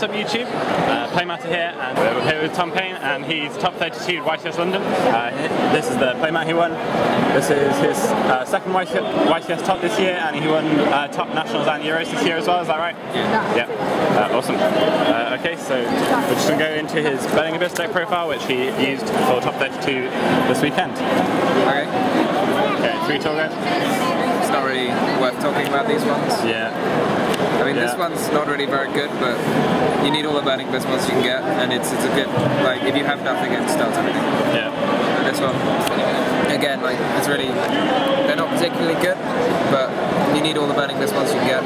up YouTube? Playmatter here, and we're here with Tom Paine, and he's top 32 at YCS London. This is the playmat he won. This is his second YCS top this year, and he won top nationals and Euros this year as well, is that right? Yeah. Awesome. Okay, so we're just going to go into his Burning Abyss deck profile, which he used for top 32 this weekend. Okay, 3 tour guys. It's not really worth talking about these ones. Yeah. I mean, this one's not really very good, but you need all the Burning Abyss ones you can get, and it's a good, like, if you have nothing, it starts everything. Yeah. And this one, again, like, it's really, they're not particularly good, but you need all the Burning Abyss ones you can get.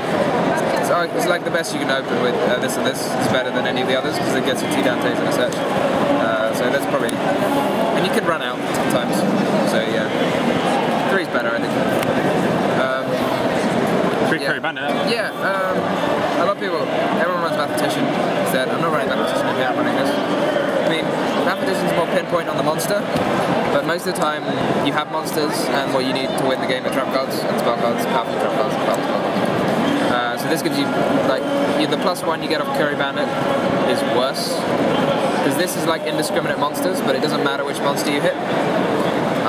It's like the best you can open with this and this. It's better than any of the others, because it gets you 2 Dantes and a search. So that's probably, and you can run out sometimes, so yeah. 3's better, I think. 3 Curry Bandit? Yeah, a lot of people, everyone runs Mathematician instead. I'm not running Mathematician if I'm running this. I mean, Mathematician's more pinpoint on the monster, but most of the time you have monsters, and what you need to win the game are trap cards and spell cards, powerful trap cards and powerful spell cards. So this gives you, like, the +1 you get off Curry Bandit is worse, because this is like indiscriminate monsters, but it doesn't matter which monster you hit.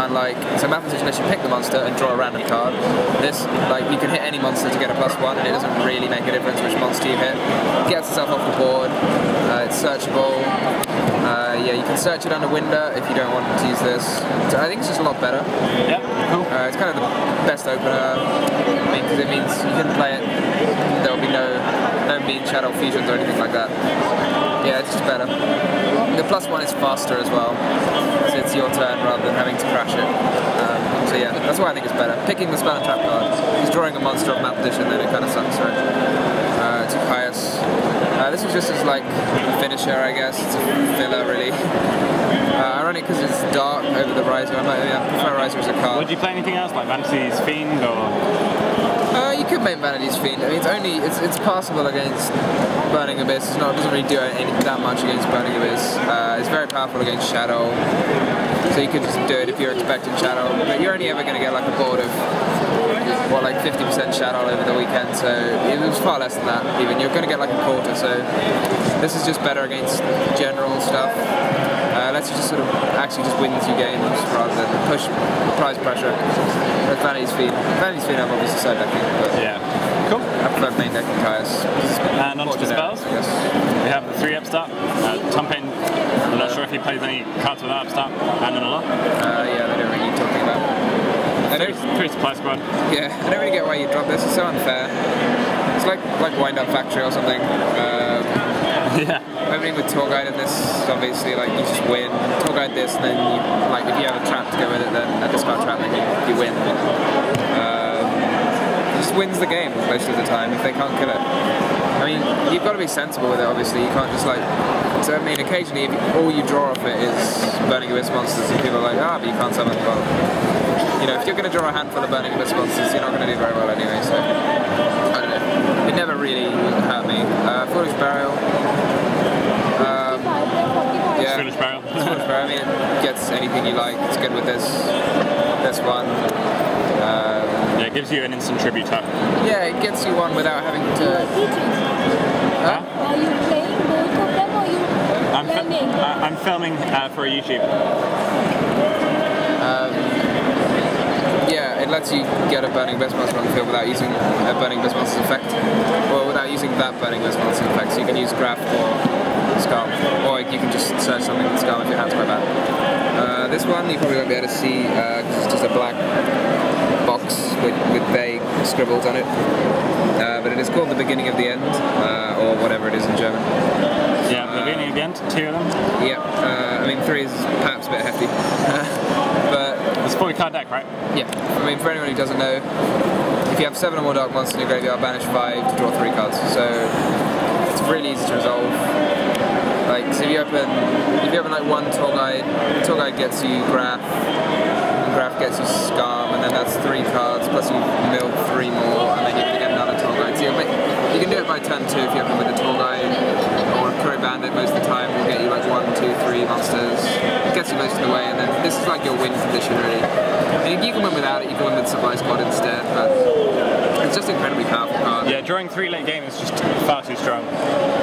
And like, so Mathematician lets you pick the monster and draw a random card. This, like, you can hit any monster to get a +1, and it doesn't really make a difference which monster you hit. It gets itself off the board, it's searchable. Yeah, you can search it under window if you don't want to use this. So I think it's just a lot better. Yeah, cool. It's kind of the best opener, I mean, because it means you can play it, there will be no mean shadow fusions or anything like that. Yeah, it's just better. The +1 is faster as well, so it's your turn rather than having to crash it. So yeah, that's why I think it's better. Picking the spell and trap card, just drawing a monster of Mathematician, then it kind of sucks, right? To Caius. This is just as like a finisher, I guess. It's a filler, really. Ironic because it's dark over the Riser. I prefer Riser as a card. Would you play anything else, like Vanity's Fiend, or...? You could make Vanity's Fiend. I mean, it's passable against Burning Abyss. It doesn't really do that much against Burning Abyss. It's very powerful against Shadow, so you could just do it if you're expecting Shadow. But you're only ever going to get like a board of, what, like 50% Shadow over the weekend, so it was far less than that even. You're going to get like a quarter, so this is just better against general stuff. Lets you just sort of actually just wins you games rather than push prize pressure. That's Vanity's Fiend. Vanity's Fiend I'm obviously side decking, but yeah. Cool. I prefer main decking Caius. And on to the spells. We have the 3 upstart. Tom Paine, I'm not sure if he plays any cards without upstart, and an lot. Yeah, they don't really need talking about. 3 supply squad. Yeah, I don't really get why you drop this. It's so unfair. It's like Wind Up Factory or something. Yeah. Opening with Tour Guide in this, obviously, like, you just win. Tour Guide this, and then you, like, if you have a trap to go with it, then a discard trap, then you win. Just wins the game most of the time if they can't kill it. I mean, you've got to be sensible with it, obviously. You can't just, like... So, I mean, occasionally, if all you draw off it is Burning Abyss monsters, and people are like, but you can't summon. Well, you know, if you're going to draw a handful of Burning Abyss monsters, you're not going to do very well anyway, so... I don't know. It never really hurt me. Foolish Burial. Yeah. Foolish Burial. Foolish Burial. I mean, it gets anything you like. It's good with this one. Yeah, it gives you an instant tribute tap. Yeah, it gets you one without having to... Huh? Are you playing both of them, or are you filming? I'm filming for a YouTube. Yeah, it lets you get a Burning Abyss monster on the field without using a Burning Abyss monster's effect. Or without using that Burning Abyss monster's effect. So you can use Graph or Skull. Or you can just search something with Skull if your hand's quite bad. This one you probably won't be able to see because it's just a black box with vague scribbles on it. But it is called The Beginning of the End, or whatever it is in German. Yeah, The Beginning of the End, 2 of them. Yeah, I mean 3 is perhaps a bit hefty. But it's a 40 card deck, right? Yeah, I mean for anyone who doesn't know, if you have 7 or more Dark Monsters in your graveyard, banish 5 to draw 3 cards. So it's really easy to resolve. Like, so if you open like 1 Tour Guide gets you Graph, and Graph gets you Scum, and then that's 3 cards, plus you mill 3 more, and then you're going to get another Tour Guide. So you can do it by turn 2 if you open with a Tour Guide, or a Curry Bandit most of the time will get you like 1, 2, 3 monsters. It gets you most of the way, and then this is like your win condition really. And you can win without it, you can win with Supply Squad instead, but it's just incredibly powerful card. Yeah, drawing 3 late game is just far too strong.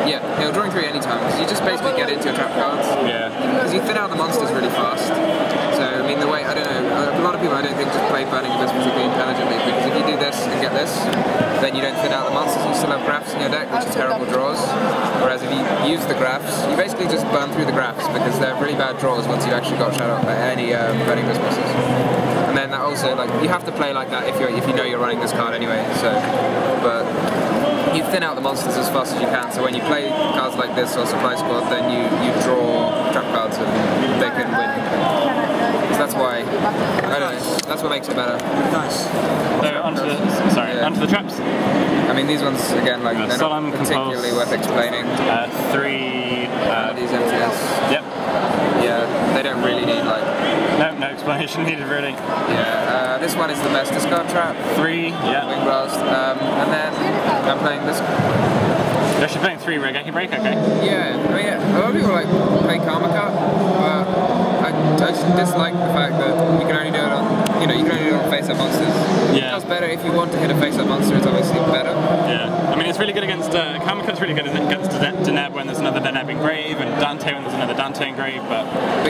Yeah, drawing 3 anytime, because you just basically get into your trap cards. Yeah. Because you thin out the monsters really fast. So, I mean, the way, I don't know, a lot of people I don't think just play Burning Abyss particularly intelligently, because if you do this and get this, then you don't thin out the monsters, you still have graphs in your deck, which are terrible draws. Whereas if you use the graphs, you basically just burn through the graphs, because they're really bad draws once you've actually got Shadow any Burning Abyss bosses. And then that also, like, you have to play like that if you know you're running this card anyway, so, but you thin out the monsters as fast as you can, so when you play cards like this or Supply Squad, then you draw trap cards and they can win. So that's why, I don't know, that's what makes it better. Nice. So onto the traps. I mean, these ones, again, like, they're Solemn, not particularly worth explaining. 3... These MTS. Yep. Yeah, they don't really need, like... No explanation needed, really. Yeah, this one is the best discard trap. 3, yeah. Wing Blast. And then I'm playing this. You're actually playing 3 Regeki Break, okay. Yeah, I mean, yeah, a lot of people like play Karma Cut, but I just dislike the fact that you can only do it on, you can only do it on face-up monsters. Yeah. It's better if you want to hit a face-up monster, it's obviously better. Yeah, I mean, it's really good against, Karma Cut's really good against Deneb when there's another Deneb engrave, and Dante when there's another Dante engrave, but the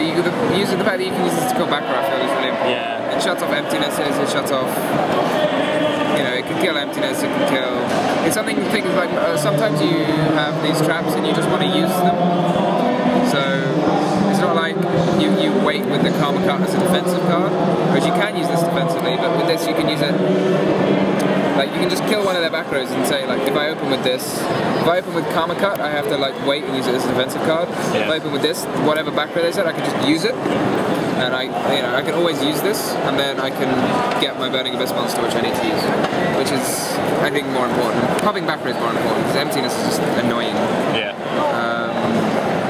fact that you can use this to kill back row, I feel is really important. Yeah. It shuts off emptinesses, it shuts off, it can kill emptiness, it can kill... It's something to think is like, sometimes you have these traps and you just want to use them. So, it's not like you wait with the Karma Cut as a defensive card, because you can use this defensively, but with this you can use it... Like, you can just kill one of their back rows and say, like, if I open with this, if I open with Karma Cut, I have to, like, wait and use it as a defensive card. Yeah. If I open with this, whatever back row they said, I can just use it. And I can always use this, and then I can get my Burning Abyss monster, which I need to use. Which is, I think, more important. Popping back row is more important, because emptiness is just annoying. yeah.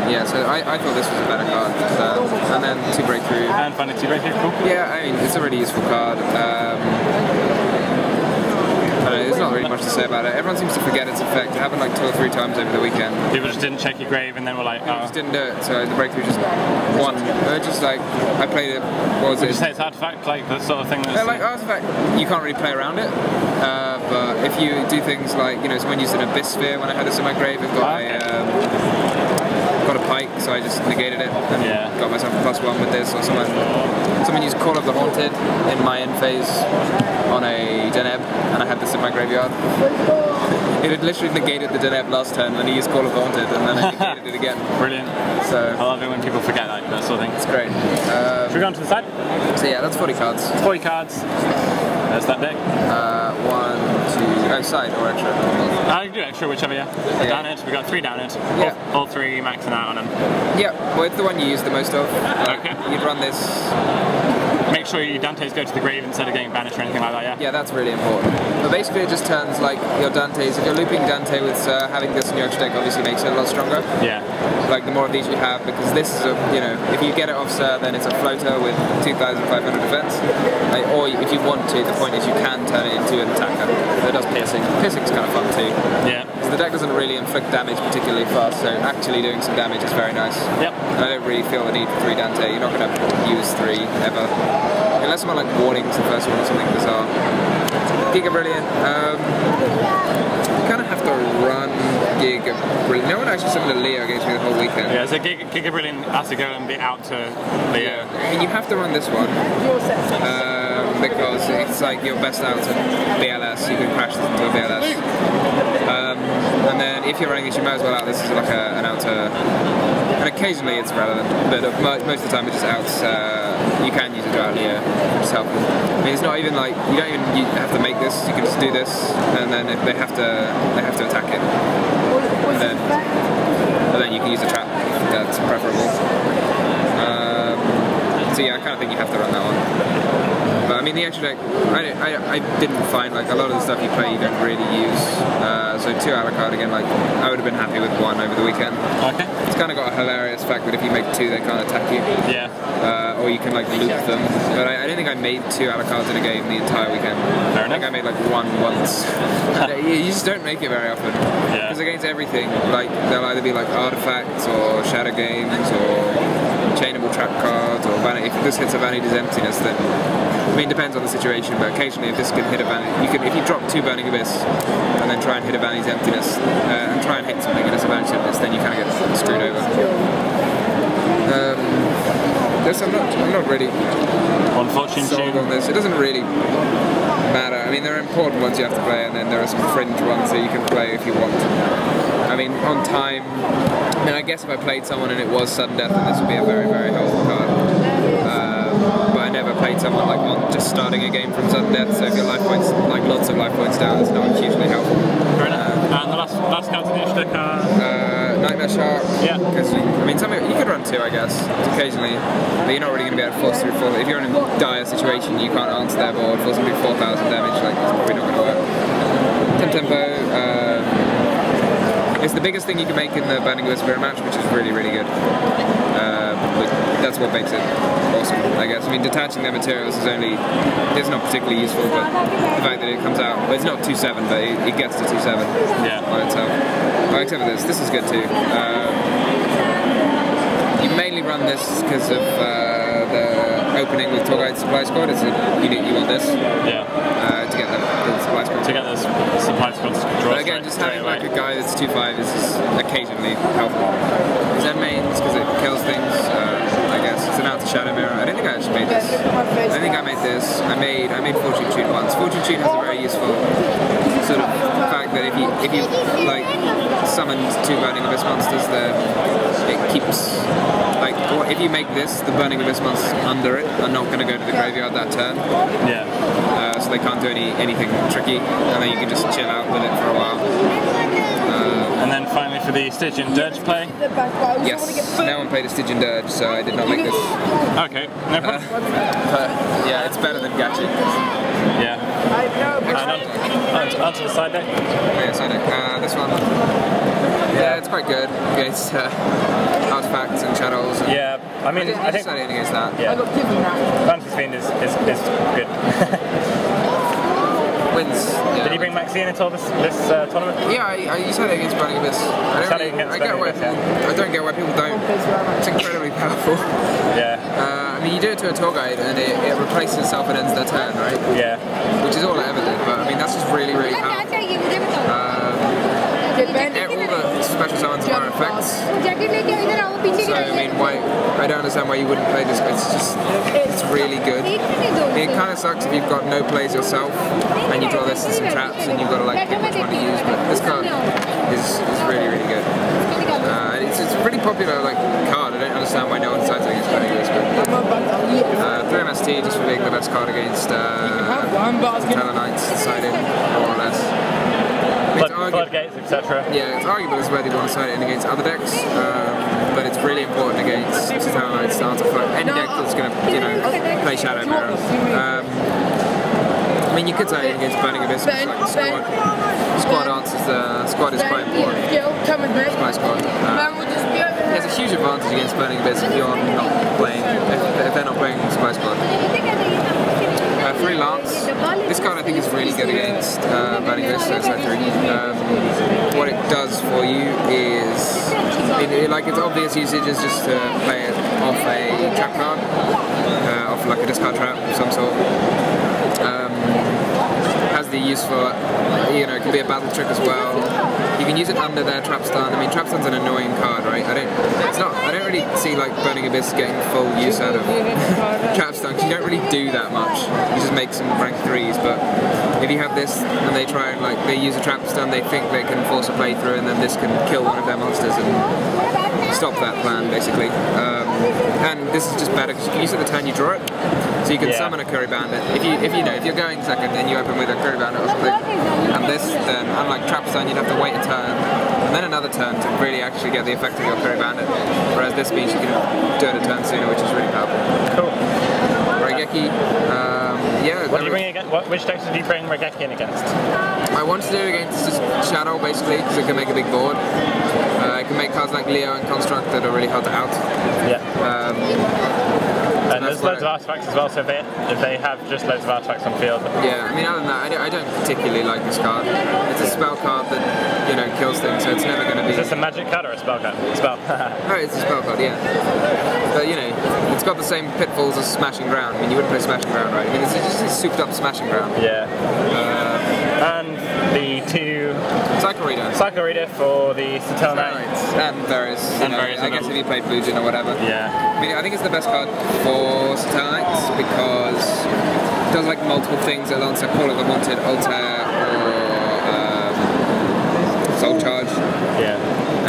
Yeah, so I thought this was a better card. And then 2 Breakthrough. And finally 2 Breakthrough, cool. Yeah, I mean, it's a really useful card. There's not really much to say about it. Everyone seems to forget its effect. It happened like 2 or 3 times over the weekend. People just didn't check your grave and then were like, Just didn't do it, so the Breakthrough just won. Just like, I played it, what was Would it? you say it's artifact, like the sort of thing that's... Yeah, like Artifact, you can't really play around it, but if you do things like, someone used an Abyss Sphere when I had this in my grave, it got got a pike, so I just negated it and got myself a +1 with this, or someone used Call of the Haunted in my end phase on a Deneb, and I had this in my graveyard. It had literally negated the Deneb last turn, and he used Call of the Haunted, and then I negated it again. Brilliant. So I love it when people forget that sort of thing. It's great. Should we go on to the side? So yeah, that's 40 cards. 40 cards. There's that deck. 1, 2, side or extra? I can do extra, whichever, yeah. Down it, we got 3 down it. Yeah. All 3 maxing out on them. Yeah, well, it's the one you use the most of. Okay. You'd run this. Make sure your Dantes go to the grave instead of getting banished or anything like that, yeah? Yeah, that's really important. But basically it just turns like your Dantes, if you're looping Dante with having this in your extra deck obviously makes it a lot stronger. Yeah. Like the more of these you have, because this is if you get it off Sir, then it's a floater with 2,500 defense. Or if you want to, the point is you can turn it into an attacker. So it does piercing. Piercing's kind of fun too. Yeah. Because the deck doesn't really inflict damage particularly fast, so actually doing some damage is very nice. Yep. And I don't really feel the need for 3 Dante. You're not going to use 3 ever. Unless someone like Warning's the first one or something bizarre. Giga Brilliant. You kind of have to run Giga Brilliant. No one actually summoned a Leo against me the whole weekend. Yeah, so Giga Brilliant has to go and be out to Leo. I mean, you have to run this one. Because it's like your best out to BLS. You can crash this into a BLS. And then if you're running this, you might as well out this is like an outer. And occasionally it's relevant, but most of the time it just outs. You can use it to out Leo, which is helpful. I mean, it's not even like you have to make this. You can just do this, and then if they have to attack it, and then you can use a trap. That's preferable. So yeah, I kind of think you have to run that one. But I mean, the extra deck, I didn't find like a lot of the stuff you play you don't really use. So 2 Alucard again, like I would have been happy with 1 over the weekend. Okay. It's kind of got a hilarious fact that if you make 2, they can't attack you. Yeah. Or you can like loop them. But I don't think I made 2 Alucards in a game the entire weekend. Fair I think I made like 1 once. You just don't make it very often. Yeah. Because against everything, like they'll either be like artifacts or shadow games or chainable trap cards or if this hits a Vanity's Emptiness, then I mean, it depends on the situation, but occasionally if this can hit a Vanity, if you drop 2 Burning Abyss and then try and hit a Vanity's Emptiness and try and hit something and it's a Vanity's Emptiness, then you kind of get screwed over. I'm not really sold on this. It doesn't really matter. I mean, there are important ones you have to play, and then there are some fringe ones that you can play if you want. I mean, on time, I mean, I guess if I played someone and it was sudden death, then this would be a very, very helpful card. But I never played someone like on just starting a game from sudden death, so if your life points, like lots of life points down, it's not hugely helpful. Fair enough. And the last cards in your deck are? Nightmare Shark. Yeah. Because I mean, you could run 2, I guess, occasionally, but you're not really going to be able to force through 4. If you're in a dire situation, you can't answer their board, force them to do 4,000 damage. Like, it's probably not going to work. Tempo. It's the biggest thing you can make in the Burning Abyss mirror match, which is really, really good. That's what makes it awesome, I guess. I mean, detaching their materials is not particularly useful, but the fact that it comes out, well, it's not 2/7, but it gets to 2/7 on itself. Oh, except for this is good too. You mainly run this because of the opening with Tour Guide Supply Squad. You want this. To get the supply squad. To get the supply squad to draw. But again, just having like a guy that's 2/5 is occasionally helpful. Zen mains because it kills things. I guess it's an outer shadow mirror. I don't think I actually made this. I think I made this. I made Fortune Tune once. Fortune Tune has a very useful sort of fact that if you like summoned 2 Burning Abyss monsters, then it keeps like, or if you make this, the Burning Abyss monsters under it are not going to go to the graveyard that turn. So they can't do anything tricky, and then you can just chill out with it for a while. And then finally for the Stygian Dirge play? Yes, no one played a Stygian Dirge, so I did not make this. Okay, no problem. Yeah, it's better than Gachi. Yeah. And onto the side deck? Oh, yeah, side deck. This one. Yeah, it's quite good against artifacts and shadows. And I mean, I think decided against that. Fantasy Fiend is good. Wins. Did he bring Maxine into this tournament? Yeah, I used it against Burning Abyss. I don't get why people don't. It's incredibly powerful. I mean, you do it to a tour guide and it replaces itself and ends their turn, right? Which is all it ever did, but I mean, that's just really, really powerful. All the special summons are effects. So, I mean, I don't understand why you wouldn't play this, it's really good. I mean, it kind of sucks if you've got no plays yourself and you draw this and some traps and you've got to like pick which one to use, but this card is really, really good. It's a pretty popular like card. I don't understand why no one decides against playing this, but 3 MST just for being the best card against Teller Knights decided, more or less. Floodgates, etc. Yeah, it's arguable as whether you want to side it in against other decks, but it's really important against Teller Knights, Starter Flood, any deck that's going to, play Shadow Mirror. I mean, you could side it against Burning Abyss, like the squad answers, squad is quite important. Supply squad. There's a huge advantage against Burning Abyss if you're not playing, if they're not playing Supply Squad. Freelance. This card I think is really good against Burning Abyss, so it's like 3. What it does for you is, its obvious usage is just to play it off a trap card, off like a discard trap of some sort. Has the useful, it can be a battle trick as well. You can use it under their trap stun. I mean, trap stun's an annoying card, right? I don't really see like Burning Abyss getting full use out of trap stun. You don't really do that much. You just make some rank 3s, but if you have this and they try and they use a trap stun, they think they can force a playthrough, and then this can kill one of their monsters and stop that plan, basically. And this is just better because you can use it the turn you draw it. So you can summon a Curry Bandit. If you're going second and you open with a Curry Bandit or something, and this, then unlike Trap Stun, you'd have to wait a turn and then another turn to really actually get the effect of your Curry Bandit. Whereas this means you can do it a turn sooner, which is really powerful. Cool. Regeki, What do you bring against? Which decks did you bring Regeki in against? I wanted to do it against Shadow basically because it can make a big board. It can make cards like Leo and Construct that are really hard to out. And there's loads of artifacts as well, so if they have just loads of artifacts on field. Yeah, I mean, other than that, I don't particularly like this card. It's a spell card that, kills things, so it's never going to be... Is this a magic card or a spell card? Spell. Oh, it's a spell card, yeah. But, it's got the same pitfalls as Smashing Ground. I mean, you wouldn't play Smashing Ground, right? I mean, it's just a souped up Smashing Ground. Yeah. And the 2... Cycle Reader for the Satellite Knights. And various, I guess if you played Blue Djinn or whatever. Yeah. I mean, I think it's the best card for Satellite Knights because it does like multiple things at once, like Call of the Wanted, Altair, or Soul Charge. Yeah.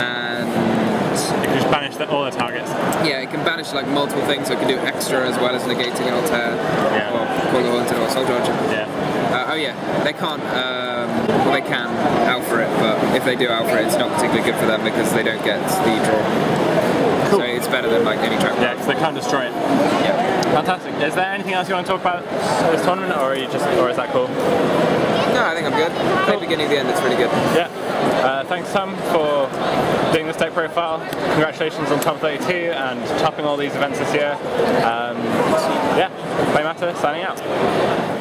And it can just banish all the targets. Yeah, it can banish like multiple things, so it can do extra as well as negating an Altair, or Call of the Wanted, or Soul Charge. Yeah. Oh yeah, they can't, well they can alpha it, but if they do alpha it, it's not particularly good for them because they don't get the draw. Cool. So it's better than like any trap. Yeah, because they can't destroy it. Yeah. Fantastic. Is there anything else you want to talk about this tournament, or is that cool? No, I think I'm good. From the beginning to the end, it's really good. Yeah. Thanks Tom for doing this deck profile. Congratulations on top 32 and topping all these events this year. Yeah, Playmatter signing out.